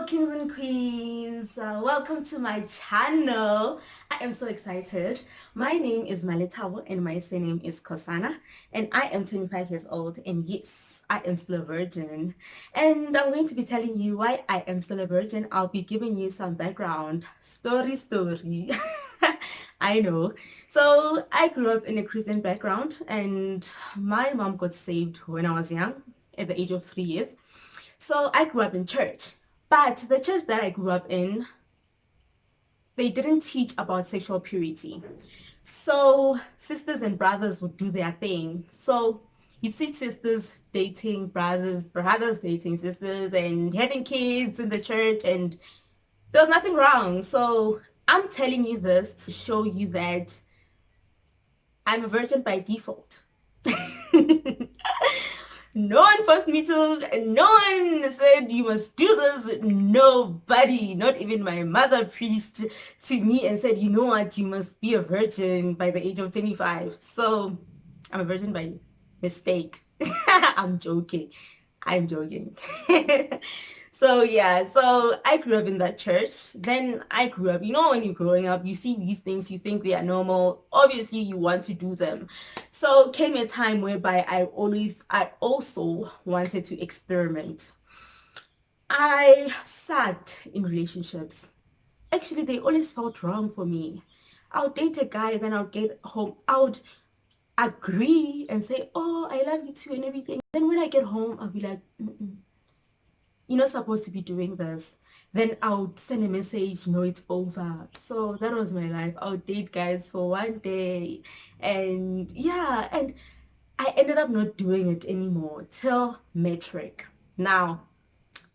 Kings and Queens. Welcome to my channel. I am so excited. My name is Maletawo and my surname is Kosana, and I am 25 years old, and yes, I am still a virgin. And I'm going to be telling you why I am still a virgin. I'll be giving you some background story. I know. So I grew up in a Christian background, and my mom got saved when I was young at the age of 3 years. So I grew up in church. But the church that I grew up in, they didn't teach about sexual purity. So sisters and brothers would do their thing. So you see sisters dating brothers, brothers dating sisters, and having kids in the church, and there's nothing wrong. So I'm telling you this to show you that I'm a virgin by default. No one forced me to, no one said you must do this. Nobody, not even my mother, preached to me and said, you know what, you must be a virgin by the age of 25. So I'm a virgin by mistake. I'm joking. I'm joking. So yeah, so I grew up in that church. Then I grew up, when you're growing up, you see these things, you think they are normal. Obviously, you want to do them. So came a time whereby I also wanted to experiment. I sat in relationships. Actually, they always felt wrong for me. I would date a guy, then I'll get home. I would agree and say, oh, I love you too and everything. Then when I get home, I'll be like, mm-mm, you're not supposed to be doing this. Then I would send a message, no, it's over. So that was my life. I would date guys for one day, and yeah, and I ended up not doing it anymore till metric. Now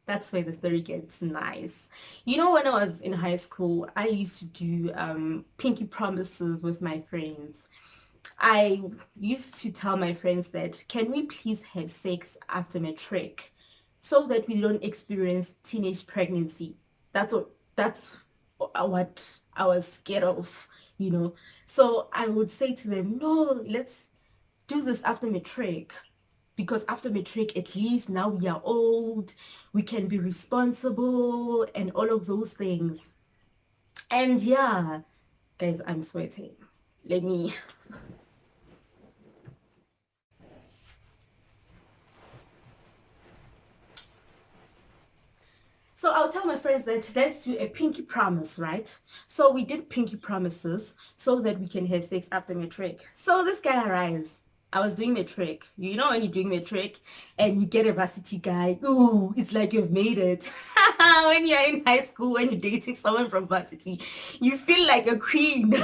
that's where the story gets nice. When I was in high school, I used to do pinky promises with my friends. I used to tell my friends that, can we please have sex after matric so that we don't experience teenage pregnancy? That's what I was scared of. So I would say to them, no, let's do this after matric, because after matric, at least now we are old, we can be responsible and all of those things. And yeah, guys, I'm sweating. Let me So I'll tell my friends that let's do a pinky promise, right? So we did pinky promises so that we can have sex after matric. So this guy arrives. I was doing matric. When you're doing matric and you get a varsity guy, ooh, it's like you've made it. When you're in high school, when you're dating someone from varsity, you feel like a queen.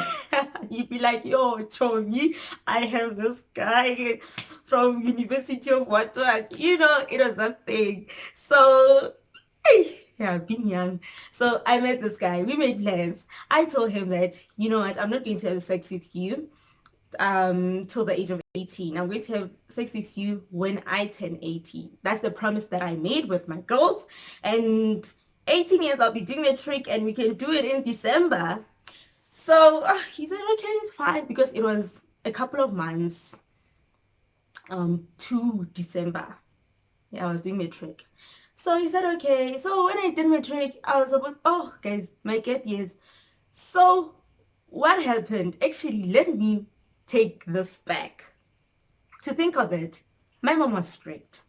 You'd be like, yo, Chomi, I have this guy from University of what. It was that thing. So yeah, being young. So I met this guy. We made plans. I told him that, you know what, I'm not going to have sex with you till the age of 18. I'm going to have sex with you when I turn 18. That's the promise that I made with my girls. And 18 years, I'll be doing the trick and we can do it in December. So he said, okay, it's fine, because it was a couple of months to December. Yeah, I was doing matric. So he said, okay. So when I did matric, I was supposed, oh, guys, my gap years. So what happened? Actually, let me take this back. To think of it, my mom was strict.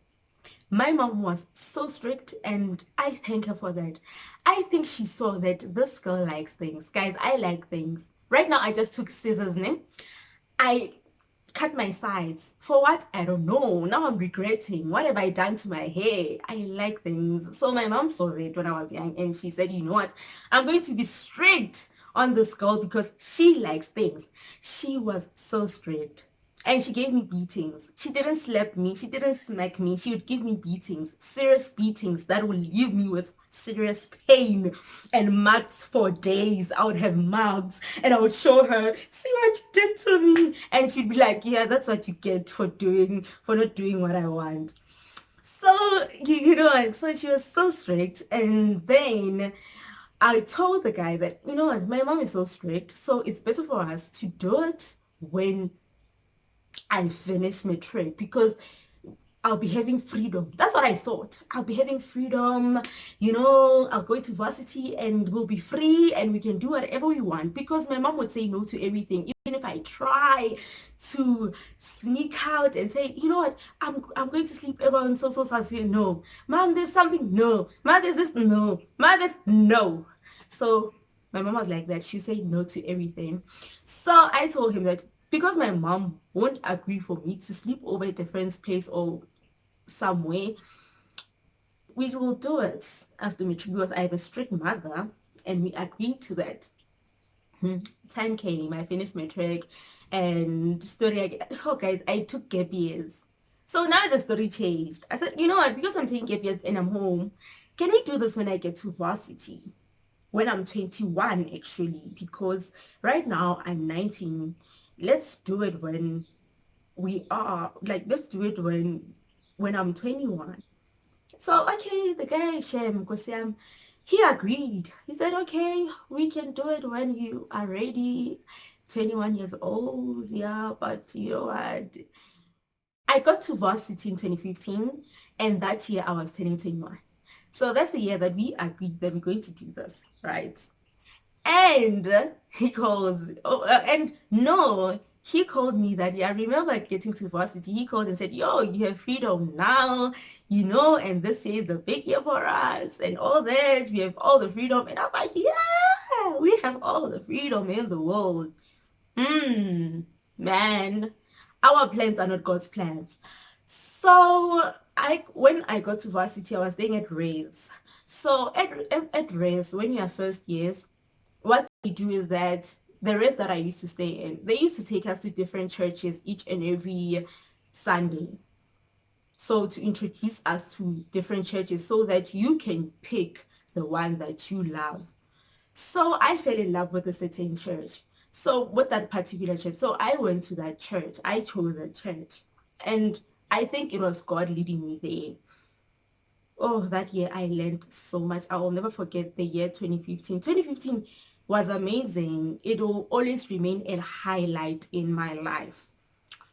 My mom was so strict, and I thank her for that. I think she saw that this girl likes things. Guys, I like things. Right now, I just took scissors, ne? I cut my sides. For what? I don't know. Now I'm regretting. What have I done to my hair? I like things. So my mom saw it when I was young, and she said, you know what? I'm going to be strict on this girl because she likes things. She was so strict. And she gave me beatings. She didn't slap me. She didn't smack me. She would give me beatings, serious beatings that would leave me with serious pain and marks for days. I would have marks and I would show her, see what you did to me. And she'd be like, yeah, that's what you get for not doing what I want. So, so she was so strict. And then I told the guy that, you know what, my mom is so strict, so it's better for us to do it when I finish matric, because I'll be having freedom. That's what I thought. I'll be having freedom, you know, I'll go to varsity and we'll be free and we can do whatever we want, because my mom would say no to everything. Even if I try to sneak out and say, you know what, I'm going to sleep over on so no. Mom, there's something, no. Mom, there's this, no. Mom, there's no. So my mom was like that. She said no to everything. So I told him that because my mom won't agree for me to sleep over at a friend's place or somewhere, we will do it after matric, because I have a strict mother and we agreed to that. Time came, I finished matric, and story again. Oh guys, I took gap years. So now the story changed. I said, you know what, because I'm taking gap years and I'm home, can we do this when I get to varsity? When I'm 21 actually, because right now I'm 19. Let's do it when we are, like, let's do it when I'm 21. So, okay, the guy, Shem Kosiam, he agreed. He said, okay, we can do it when you are ready, 21 years old. Yeah, but you know what? I got to varsity in 2015, and that year I was turning 21. So that's the year that we agreed that we're going to do this, right? And he calls, and no, he called me that year. I remember getting to varsity. He called and said, yo, you have freedom now, you know, and this is the big year for us and all that. We have all the freedom. And I was like, yeah, we have all the freedom in the world. Man, our plans are not God's plans. So when I got to varsity, I was staying at Ray's. So at Ray's, when you are first years, what they do is that the rest that I used to stay in, they used to take us to different churches each and every Sunday. So to introduce us to different churches so that you can pick the one that you love. So I fell in love with a certain church. So with that particular church, so I went to that church. I chose that church. And I think it was God leading me there. Oh, that year I learned so much. I will never forget the year 2015. 2015 was amazing. It will always remain a highlight in my life.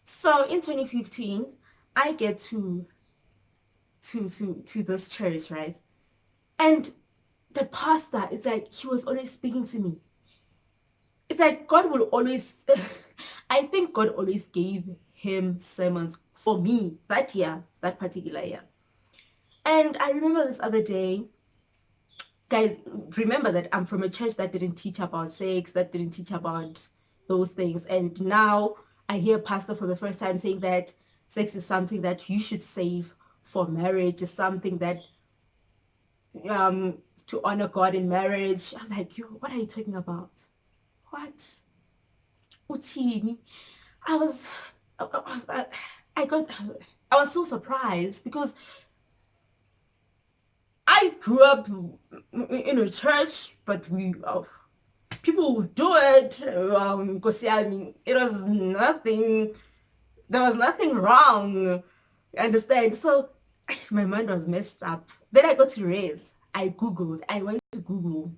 So in 2015, I get to this church, right? And the pastor, it's like he was always speaking to me. It's like God will always, I think God always gave him sermons for me that year, that particular year. And I remember this other day, guys, remember that I'm from a church that didn't teach about sex, that didn't teach about those things. And now I hear a pastor for the first time saying that sex is something that you should save for marriage, is something that to honor God in marriage. I was like, yo, what are you talking about? What? Utini. I was I was so surprised because I grew up in a church, but people would do it. Because I mean, it was nothing. There was nothing wrong. Understand? So my mind was messed up. Then I got to raise. I googled. I went to Google.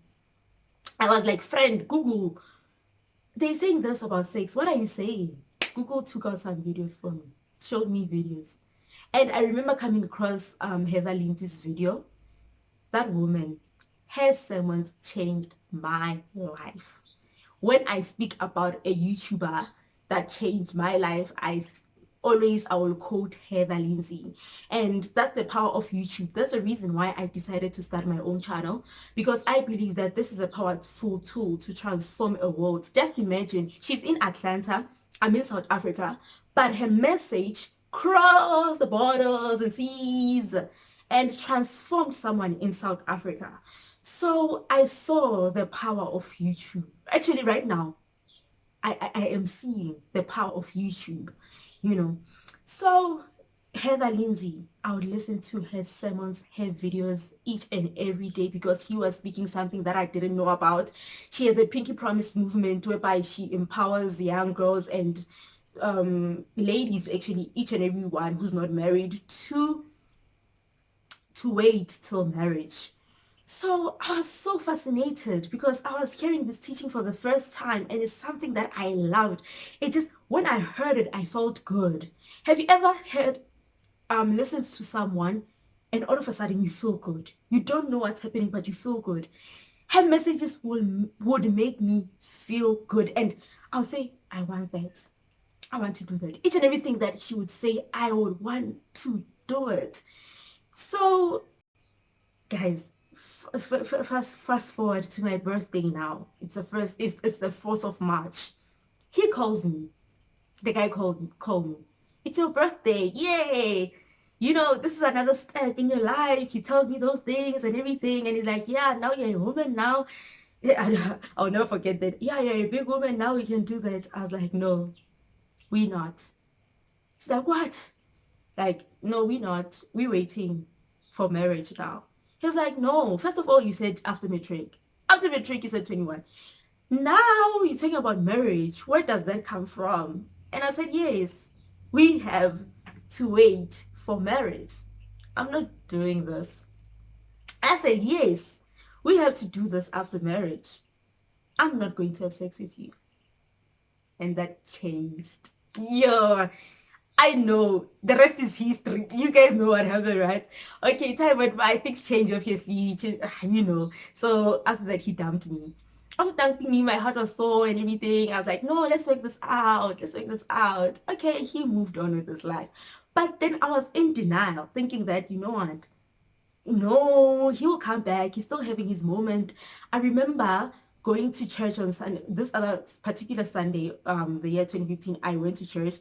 I was like, friend, Google. They're saying this about sex. What are you saying? Google took out some videos for me. Showed me videos. And I remember coming across Heather Lindsay's video. That woman, her sermons changed my life. When I speak about a YouTuber that changed my life, I will quote Heather Lindsay. And that's the power of YouTube. That's the reason why I decided to start my own channel, because I believe that this is a powerful tool to transform a world. Just imagine, she's in Atlanta, I'm in South Africa, but her message crossed the borders and seas and transformed someone in South Africa. So I saw the power of YouTube. Actually, right now, I am seeing the power of YouTube, you know. So Heather Lindsay, I would listen to her sermons, her videos each and every day, because she was speaking something that I didn't know about. She has a Pinkie Promise movement whereby she empowers young girls and ladies, actually each and every one who's not married, to wait till marriage. So I was so fascinated because I was hearing this teaching for the first time, and it's something that I loved. It just, when I heard it, I felt good. Have you ever heard listens to someone, and all of a sudden you feel good. You don't know what's happening, but you feel good. Her messages would make me feel good, and I'll say, I want that. I want to do that. Each and everything that she would say, I would want to do it. So, guys, fast forward to my birthday now. It's the 4th of March. He calls me. The guy called me. It's your birthday. Yay. This is another step in your life. He tells me those things and everything. And he's like, yeah, now you're a woman now. Yeah, I'll never forget that. Yeah, you're a big woman now. You can do that. I was like, no, we not. He's like, what? Like, no, we not. We waiting for marriage now. He's like, no. First of all, you said after matric. After matric, you said 21. Now you're talking about marriage. Where does that come from? And I said, yes, we have to wait for marriage. I'm not doing this. I said, yes, we have to do this after marriage. I'm not going to have sex with you. And that changed. Yo, I know. The rest is history. You guys know what happened, right? Okay, time went by. Things changed, obviously. So after that, he dumped me. After dumping me, my heart was sore and everything. I was like, no, let's work this out. Let's work this out. Okay, he moved on with his life. But then I was in denial, thinking that, you know what? No, he will come back. He's still having his moment. I remember going to church on Sunday, this other particular Sunday, the year 2015, I went to church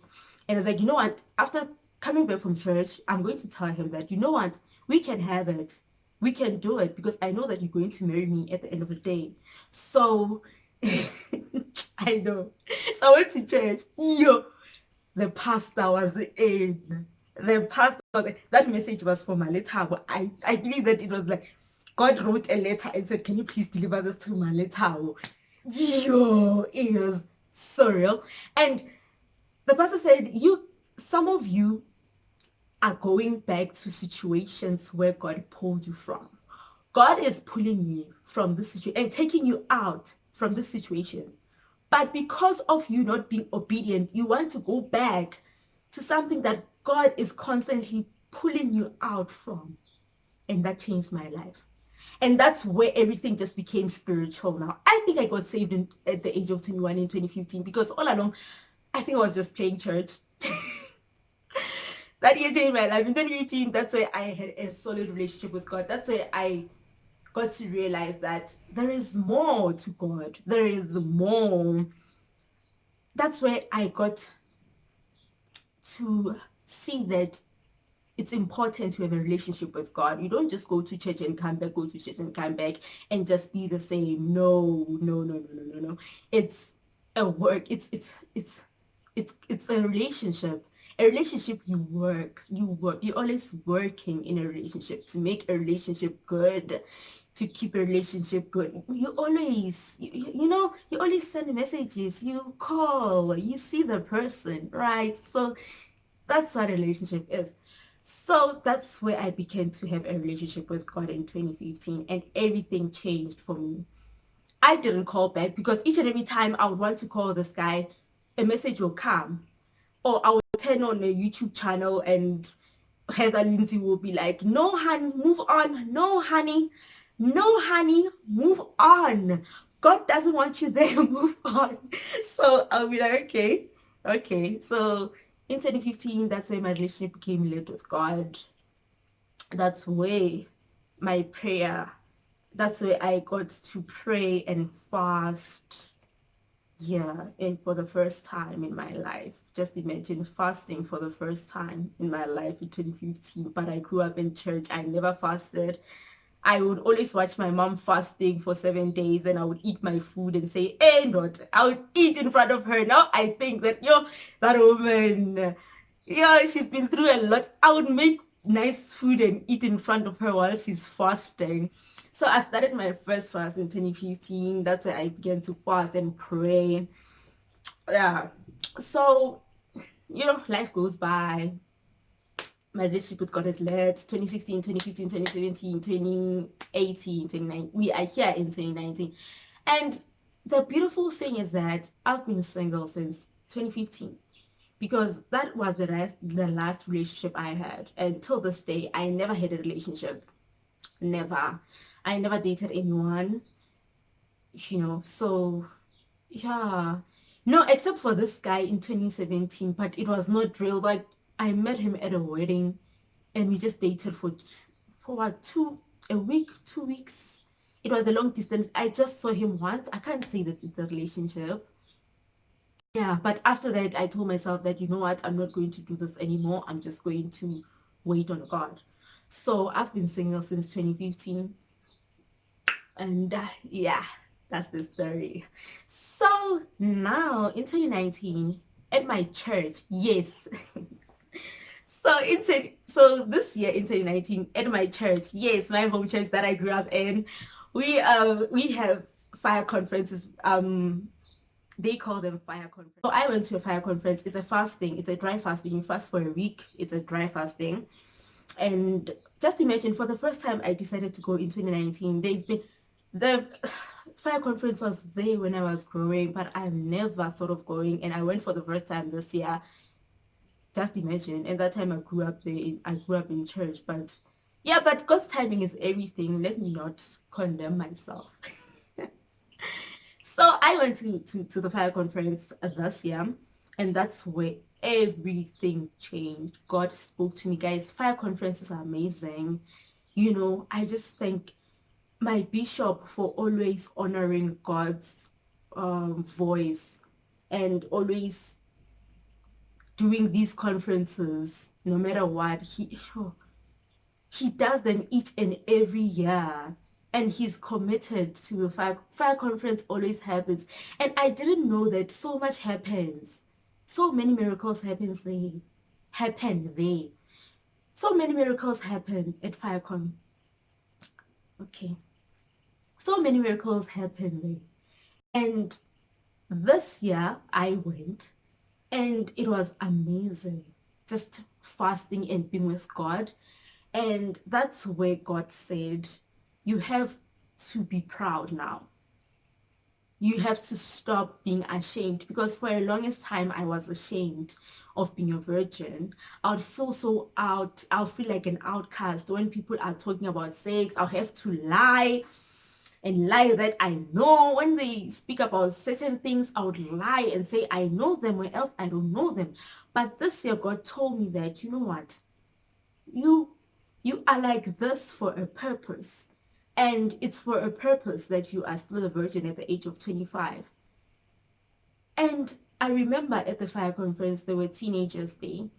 and I was like, you know what? After coming back from church, I'm going to tell him that, you know what? We can have it. We can do it because I know that you're going to marry me at the end of the day. So, I know. So I went to church. Yo, the pastor was in. The pastor was in. That message was for Maletago. I believe that it was like God wrote a letter and said, can you please deliver this to Maletago? Yo, it was surreal. And the pastor said, some of you are going back to situations where God pulled you from. God is pulling you from this situation and taking you out from this situation. But because of you not being obedient, you want to go back to something that God is constantly pulling you out from. And that changed my life. And that's where everything just became spiritual now. I think I got saved at the age of 21 in 2015 because all along, I think I was just playing church. That year changed my life. In 2015, that's where I had a solid relationship with God. That's where I got to realize that there is more to God. There is more. That's where I got to see that it's important to have a relationship with God. You don't just go to church and come back, go to church and come back and just be the same. No. It's a work. It's a relationship. A relationship, you work. You're always working in a relationship to make a relationship good, to keep a relationship good. You always, you always send messages, you call, you see the person, right? So that's what a relationship is. So that's where I began to have a relationship with God in 2015, and everything changed for me. I didn't call back because each and every time I would want to call this guy, a message will come, or I would turn on a YouTube channel and Heather Lindsay will be like, no, honey, move on. No, honey, move on. God doesn't want you there. Move on. So I'll be like, okay. So in 2015, that's where my relationship became lit with God. That's where my prayer, that's where I got to pray and fast. Yeah, and for the first time in my life. Just imagine fasting for the first time in my life in 2015. But I grew up in church. I never fasted. I would always watch my mom fasting for 7 days and I would eat my food and say, hey, not. I would eat in front of her. Now I think that, that woman, she's been through a lot. I would make nice food and eat in front of her while she's fasting. So I started my first fast in 2015. That's where I began to fast and pray. Yeah. So, life goes by. My relationship with God has led 2016, 2015, 2017, 2018, 2019. We are here in 2019. And the beautiful thing is that I've been single since 2015. because that was the last relationship I had. And till this day, I never had a relationship. Never. I never dated anyone, so yeah. No, except for this guy in 2017, but it was not real. Like, I met him at a wedding and we just dated for what, a week, 2 weeks. It was a long distance. I just saw him once. I can't say that it's a relationship. Yeah, but after that, I told myself that, you know what, I'm not going to do this anymore. I'm just going to wait on God. So I've been single since 2015. And yeah, that's the story. So now in 2019, at my church, yes. So this year in 2019, at my church, yes, my home church that I grew up in, we have fire conferences. They call them fire conference. So I went to a fire conference. It's a fasting. It's a dry fasting. You fast for a week. It's a dry fasting. And just imagine, for the first time I decided to go in 2019. The fire conference was there when I was growing, but I never thought of going, and I went for the first time this year. Just imagine. And that time I grew up there. I grew up in church, but yeah, but God's timing is everything. Let me not condemn myself. So I went to the fire conference this year, and that's where everything changed. God spoke to me, guys. Fire conferences are amazing. I just thank my bishop for always honoring God's voice, and always doing these conferences no matter what. He does them each and every year, and he's committed to the fire conference always happens. And I didn't know that so much happens. So many miracles happen there. So many miracles happen at FireCon. Okay. So many miracles happen there. And this year I went, and it was amazing. Just fasting and being with God. And that's where God said, you have to be proud now. You have to stop being ashamed, because for a longest time I was ashamed of being a virgin. I would feel so out. I'll feel like an outcast when people are talking about sex. I'll have to lie and lie that I know. When they speak about certain things, I would lie and say I know them, or else I don't know them. But this year God told me that, you know what, you are like this for a purpose, and it's for a purpose that you are still a virgin at the age of 25. And I remember at the fire conference there were teenagers there,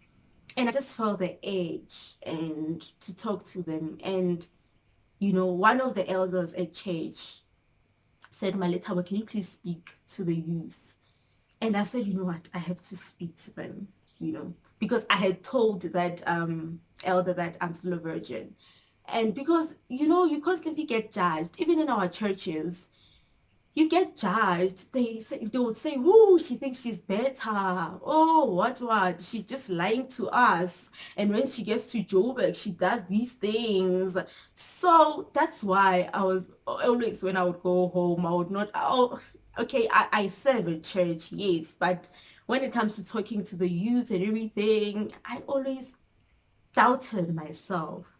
and I just felt the edge and to talk to them. And one of the elders at church said, Maletawa, can you please speak to the youth? And I said, you know what, I have to speak to them, because I had told that elder that I'm still a virgin. And because, you constantly get judged, even in our churches, you get judged. They would say, "Whoo, she thinks she's better. Oh, what? She's just lying to us. And when she gets to Joburg, she does these things." So that's why I was always, when I would go home, I would not. Oh, okay, I serve a church, yes, but when it comes to talking to the youth and everything, I always doubted myself.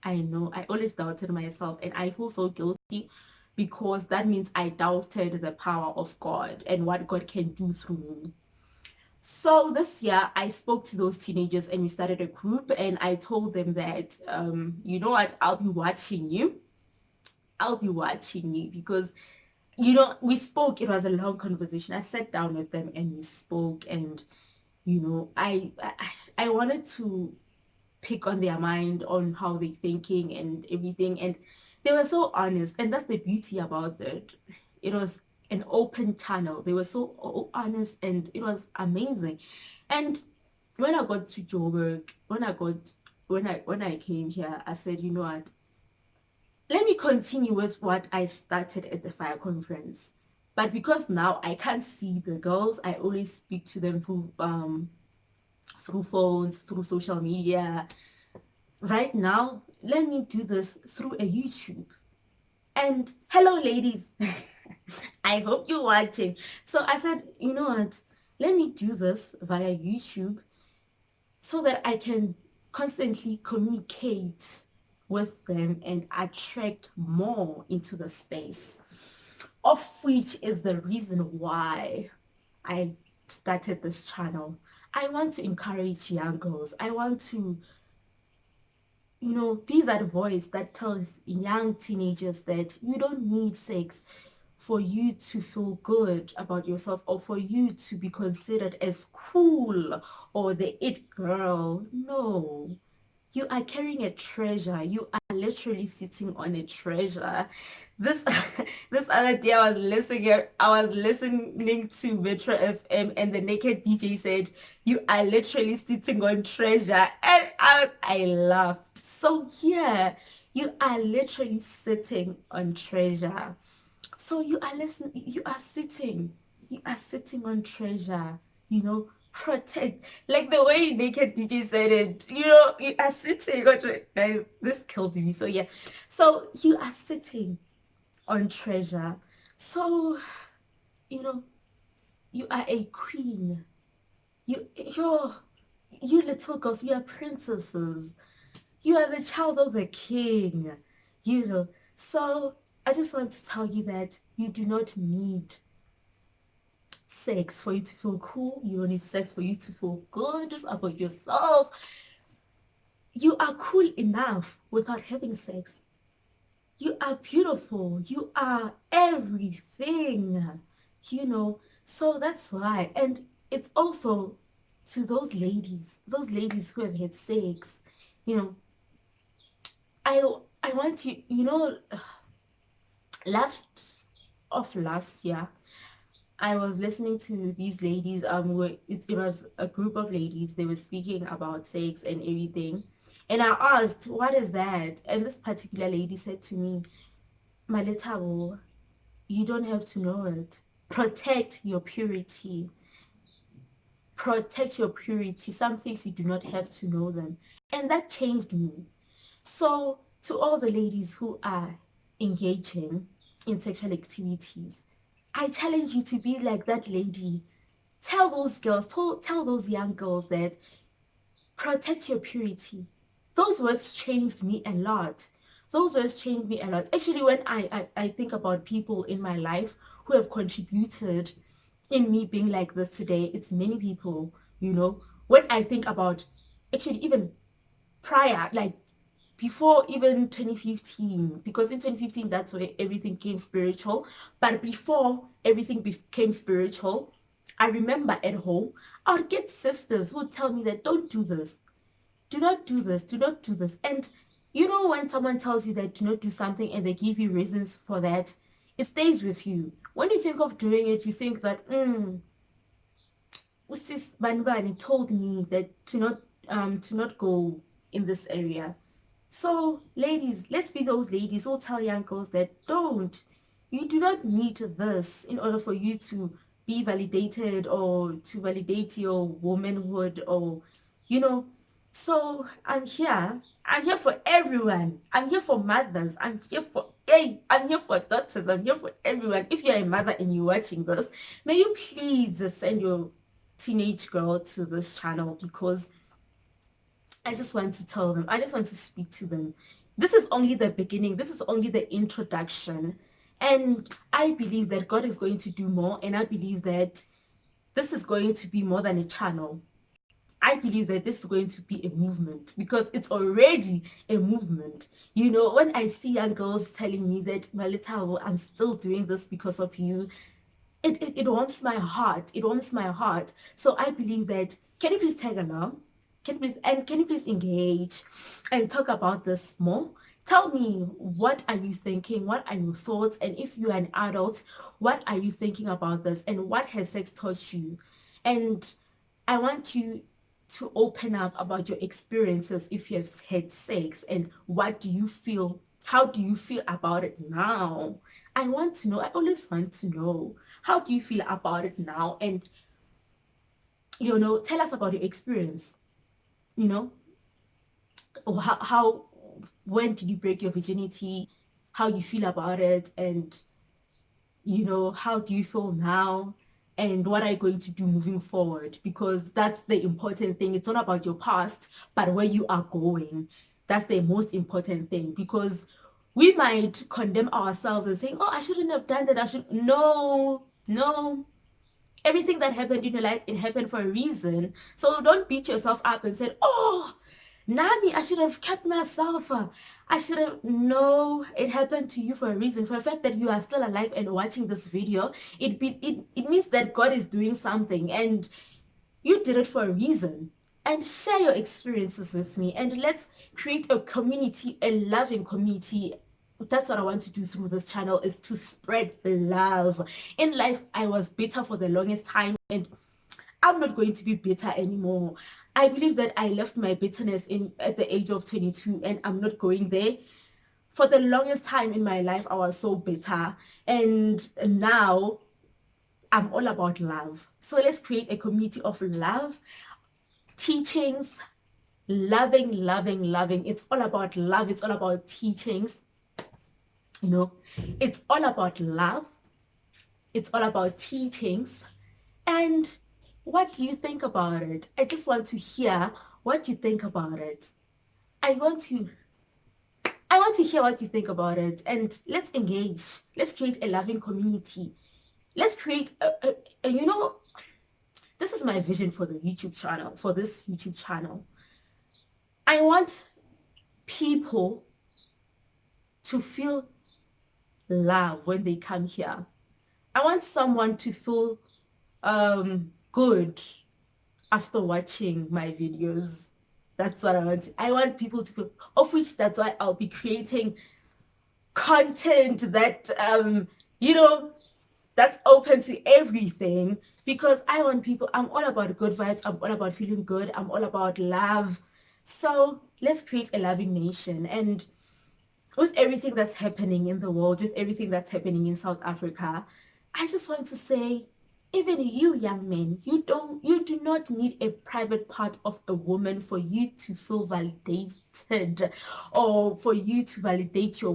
I know, I always doubted myself, and I feel so guilty, because that means I doubted the power of God and what God can do through me. So this year I spoke to those teenagers, and we started a group, and I told them that, you know what, I'll be watching you. I'll be watching you, because, we spoke. It was a long conversation. I sat down with them and we spoke, and, I wanted to pick on their mind, on how they're thinking and everything. And they were so honest, and that's the beauty about it. It was an open channel. They were so honest, and it was amazing. And when I got to Joburg, when I came here, I said, you know what, let me continue with what I started at the fire conference. But because now I can't see the girls, I always speak to them through phones, through social media. Right now, let me do this through a YouTube. And hello, ladies. I hope you're watching. So I said, you know what, let me do this via YouTube so that I can constantly communicate with them and attract more into the space, of which is the reason why I started this channel. I want to encourage young girls. I want to, be that voice that tells young teenagers that you don't need sex for you to feel good about yourself or for you to be considered as cool or the it girl. No. You are carrying a treasure. You are literally sitting on a treasure. This this other day I was listening to Metro FM and the naked DJ said, "You are literally sitting on treasure," and I laughed. So yeah, you are literally sitting on treasure. So you are sitting on treasure, protect. Like the way Naked DJ said it, you are sitting on treasure. Guys, this killed me. So yeah. So you are sitting on treasure. So, you know, you are a queen. You're you little girls, you are princesses. You are the child of the king. You know. So I just want to tell you that you do not need sex for you to feel cool. You don't need sex for you to feel good about yourself. You are cool enough without having sex. You are beautiful. You are everything, So that's why. And it's also to those ladies who have had sex, you know, I I want last year, I was listening to these ladies. It was a group of ladies. They were speaking about sex and everything, and I asked, "What is that?" And this particular lady said to me, "Malitabo, you don't have to know it. Protect your purity. Protect your purity. Some things you do not have to know them." And that changed me. So, to all the ladies who are engaging in sexual activities, I challenge you to be like that lady. Tell those girls, tell those young girls that protect your purity. Those words changed me a lot. Those words changed me a lot. Actually, when I think about people in my life who have contributed in me being like this today, it's many people. When I think about, actually, even prior, like before even 2015, because in 2015 that's where everything came spiritual. But before everything became spiritual, I remember at home I would get sisters who would tell me that don't do this, do not do this, do not do this. And when someone tells you that do not do something and they give you reasons for that, it stays with you. When you think of doing it, you think that Usis Banbani told me that to not go in this area. So, ladies, let's be those ladies who tell young girls that don't. You do not need this in order for you to be validated or to validate your womanhood or, you know. So, I'm here. I'm here for everyone. I'm here for mothers. I'm here for daughters. I'm here for everyone. If you're a mother and you're watching this, may you please send your teenage girl to this channel, because I just want to tell them, I just want to speak to them. This is only the beginning. This is only the introduction. And I believe that God is going to do more. And I believe that this is going to be more than a channel. I believe that this is going to be a movement, because it's already a movement. When I see young girls telling me that, Malita, I'm still doing this because of you, it warms my heart. It warms my heart. So I believe that, can you please tag along? Can you please engage and talk about this more? Tell me, what are you thinking? What are your thoughts? And if you are an adult, what are you thinking about this? And what has sex taught you? And I want you to open up about your experiences if you have had sex, and what do you feel? How do you feel about it now? I want to know. I always want to know. How do you feel about it now? And, tell us about your experience. You know, how when did you break your virginity? How you feel about it? And, how do you feel now? and what are you going to do moving forward, because that's the important thing. It's not about your past, but where you are going. That's the most important thing, because we might condemn ourselves and saying, oh, I shouldn't have done that, I should. No, everything that happened in your life, it happened for a reason. So don't beat yourself up and say, oh, Nami, I should have kept myself. I should have. No, it happened to you for a reason. For the fact that you are still alive and watching this video, it means that God is doing something and you did it for a reason. And share your experiences with me, and let's create a community, a loving community. That's what I want to do through this channel, is to spread love. In life, I was bitter for the longest time, and I'm not going to be bitter anymore. I believe that I left my bitterness in at the age of 22, and I'm not going there. For the longest time in my life, I was so bitter, and now I'm all about love. So let's create a community of love, teachings, loving. It's all about love. It's all about teachings. It's all about love. It's all about teachings. And what do you think about it? I just want to hear what you think about it. I want to hear what you think about it, and let's engage. Let's create a loving community. Let's create this is my vision for the YouTube channel, for this YouTube channel. I want people to feel love when they come here. I want someone to feel good after watching my videos. That's what I want. I want people to feel, of which that's why I'll be creating content that that's open to everything, because I want people. I'm all about good vibes. I'm all about feeling good. I'm all about love. So let's create a loving nation. And with everything that's happening in the world, with everything that's happening in South Africa, I just want to say, even you young men, you do not need a private part of a woman for you to feel validated, or for you to validate your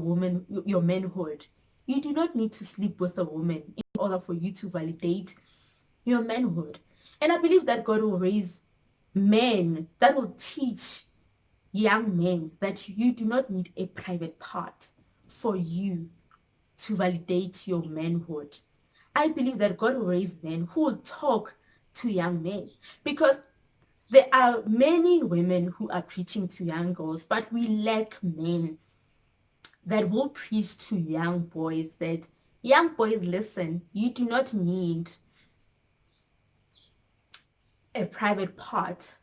manhood. You do not need to sleep with a woman in order for you to validate your manhood. And I believe that God will raise men that will teach young men that you do not need a private part for you to validate your manhood. I believe that God will raise men who will talk to young men, because there are many women who are preaching to young girls, but we lack men that will preach to young boys that, young boys, listen, you do not need a private part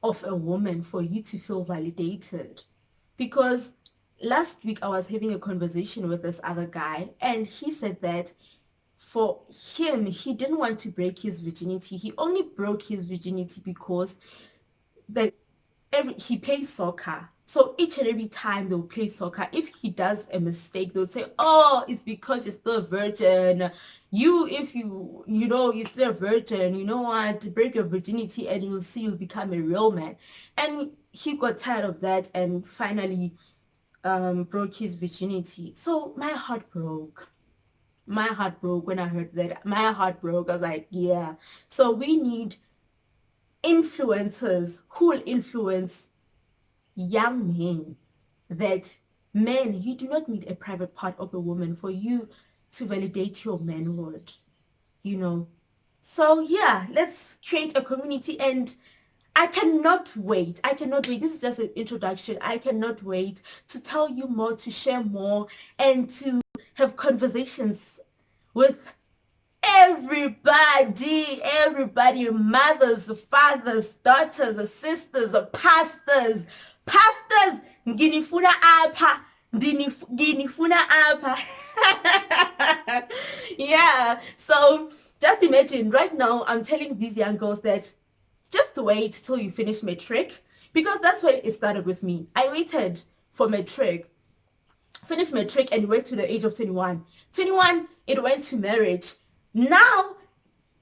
of a woman for you to feel validated. Because last week I was having a conversation with this other guy, and he said that for him, he didn't want to break his virginity. He only broke his virginity because he plays soccer. So each and every time they'll play soccer, if he does a mistake, they'll say, oh, it's because you're still a virgin. If you're still a virgin, you know what, break your virginity and you'll see you'll become a real man. And he got tired of that and finally broke his virginity. So my heart broke. My heart broke when I heard that. My heart broke. I was like, yeah. So we need influencers who will influence young men, that men, you do not need a private part of a woman for you to validate your manhood. So yeah, let's create a community, and I cannot wait. This is just an introduction. I cannot wait to tell you more, to share more, and to have conversations with everybody, mothers, fathers, daughters, sisters, pastors, nginifuna apha, nginifuna apha. Yeah, so just imagine right now I'm telling these young girls that just wait till you finish matric, because that's where it started with me. I waited for matric, finished matric, and went to the age of 21. It went to marriage. Now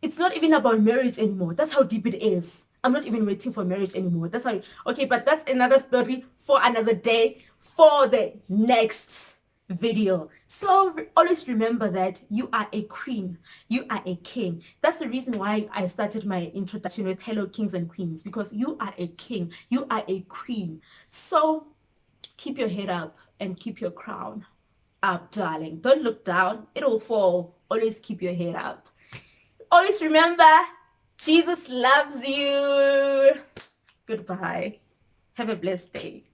it's not even about marriage anymore. That's how deep it is. I'm not even waiting for marriage anymore. Okay, but that's another story for another day, for the next video. So always remember that you are a queen, you are a king. That's the reason why I started my introduction with hello kings and queens, because you are a king, you are a queen. So keep your head up and keep your crown up, darling. Don't look down, it'll fall. Always keep your head up. Always remember, Jesus loves you. Goodbye. Have a blessed day.